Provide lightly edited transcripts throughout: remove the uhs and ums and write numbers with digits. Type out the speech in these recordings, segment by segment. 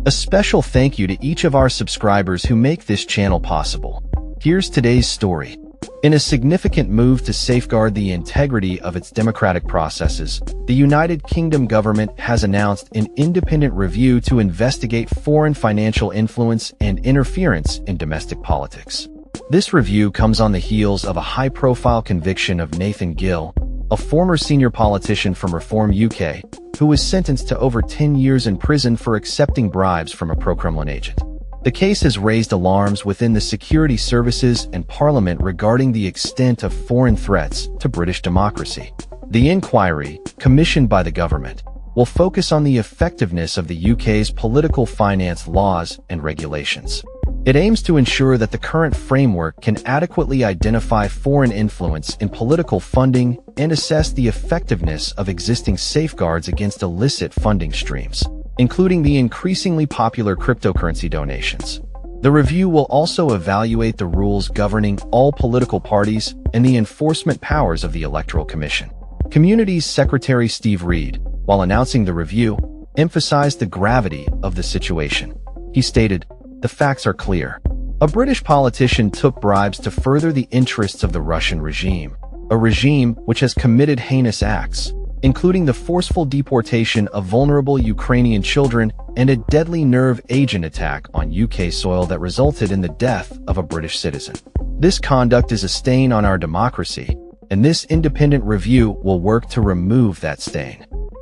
A special thank you to each of our subscribers who make this channel possible. Here's today's story. In a significant move to safeguard the integrity of its democratic processes, the United Kingdom government has announced an independent review to investigate foreign financial influence and interference in domestic politics. This review comes on the heels of a high-profile conviction of Nathan Gill, a former senior politician from Reform UK, who was sentenced to over 10 years in prison for accepting bribes from a pro-Kremlin agent. The case has raised alarms within the security services and Parliament regarding the extent of foreign threats to British democracy. The inquiry, commissioned by the government, will focus on the effectiveness of the UK's political finance laws and regulations. It aims to ensure that the current framework can adequately identify foreign influence in political funding and assess the effectiveness of existing safeguards against illicit funding streams, including the increasingly popular cryptocurrency donations. The review will also evaluate the rules governing all political parties and the enforcement powers of the Electoral Commission. Communities Secretary Steve Reed, while announcing the review, emphasized the gravity of the situation. He stated, "The facts are clear. A British politician took bribes to further the interests of the Russian regime, a regime which has committed heinous acts, including the forceful deportation of vulnerable Ukrainian children and a deadly nerve agent attack on UK soil that resulted in the death of a British citizen. This conduct is a stain on our democracy, and this independent review will work to remove that stain."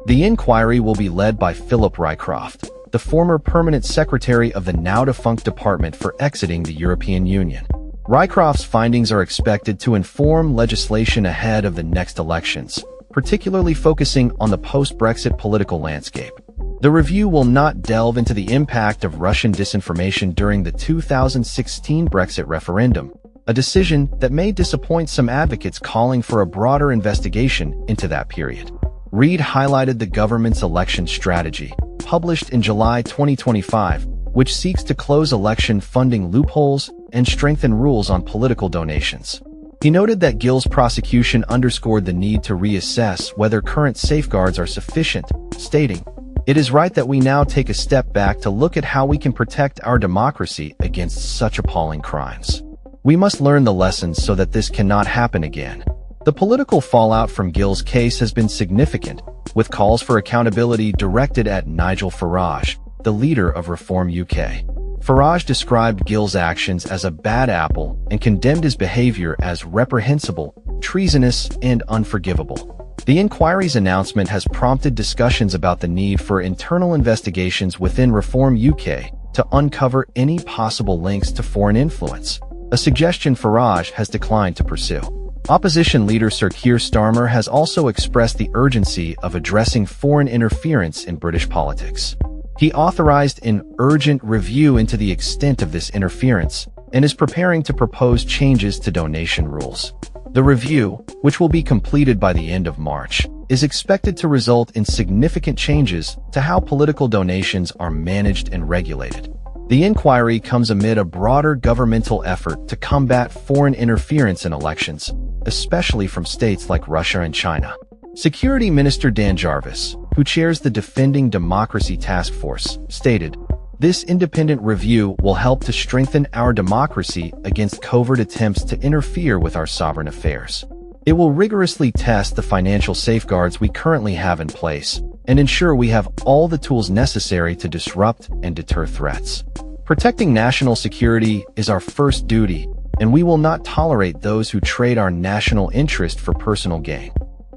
The inquiry will be led by Philip Rycroft, the former permanent secretary of the now-defunct Department for Exiting the European Union. Rycroft's findings are expected to inform legislation ahead of the next elections, particularly focusing on the post-Brexit political landscape. The review will not delve into the impact of Russian disinformation during the 2016 Brexit referendum, a decision that may disappoint some advocates calling for a broader investigation into that period. Reid highlighted the government's election strategy, published in July 2025, which seeks to close election funding loopholes and strengthen rules on political donations. He noted that Gill's prosecution underscored the need to reassess whether current safeguards are sufficient, stating, "It is right that we now take a step back to look at how we can protect our democracy against such appalling crimes. We must learn the lessons so that this cannot happen again." The political fallout from Gill's case has been significant, with calls for accountability directed at Nigel Farage, the leader of Reform UK. Farage described Gill's actions as a bad apple and condemned his behavior as reprehensible, treasonous, and unforgivable. The inquiry's announcement has prompted discussions about the need for internal investigations within Reform UK to uncover any possible links to foreign influence, a suggestion Farage has declined to pursue. Opposition leader Sir Keir Starmer has also expressed the urgency of addressing foreign interference in British politics. He authorized an urgent review into the extent of this interference and is preparing to propose changes to donation rules. The review, which will be completed by the end of March, is expected to result in significant changes to how political donations are managed and regulated. The inquiry comes amid a broader governmental effort to combat foreign interference in elections, especially from states like Russia and China. Security Minister Dan Jarvis, who chairs the Defending Democracy Task Force, stated, "This independent review will help to strengthen our democracy against covert attempts to interfere with our sovereign affairs. It will rigorously test the financial safeguards we currently have in place and ensure we have all the tools necessary to disrupt and deter threats. Protecting national security is our first duty, and we will not tolerate those who trade our national interest for personal gain."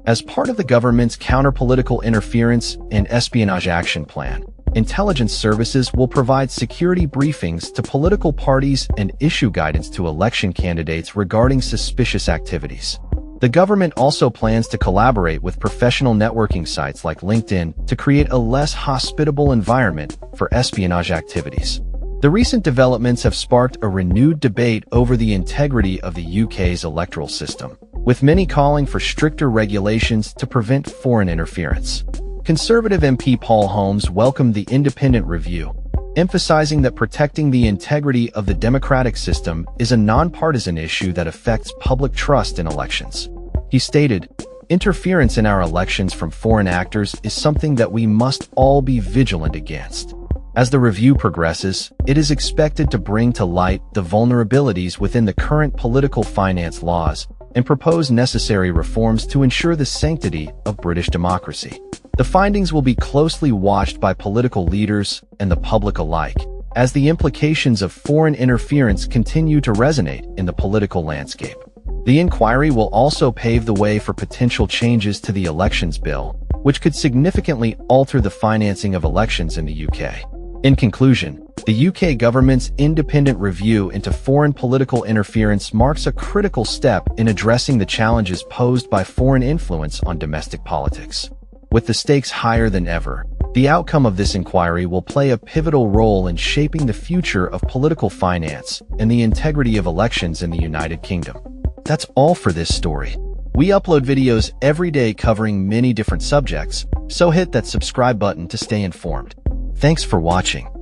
As part of the government's counter-political interference and espionage action plan, intelligence services will provide security briefings to political parties and issue guidance to election candidates regarding suspicious activities. The government also plans to collaborate with professional networking sites like LinkedIn to create a less hospitable environment for espionage activities. The recent developments have sparked a renewed debate over the integrity of the UK's electoral system, with many calling for stricter regulations to prevent foreign interference. Conservative MP Paul Holmes welcomed the independent review, emphasizing that protecting the integrity of the democratic system is a nonpartisan issue that affects public trust in elections. He stated, "Interference in our elections from foreign actors is something that we must all be vigilant against." As the review progresses, it is expected to bring to light the vulnerabilities within the current political finance laws and propose necessary reforms to ensure the sanctity of British democracy. The findings will be closely watched by political leaders and the public alike, as the implications of foreign interference continue to resonate in the political landscape. The inquiry will also pave the way for potential changes to the Elections Bill, which could significantly alter the financing of elections in the UK. In conclusion, the UK government's independent review into foreign political interference marks a critical step in addressing the challenges posed by foreign influence on domestic politics. With the stakes higher than ever, the outcome of this inquiry will play a pivotal role in shaping the future of political finance and the integrity of elections in the United Kingdom. That's all for this story. We upload videos every day covering many different subjects, so hit that subscribe button to stay informed. Thanks for watching.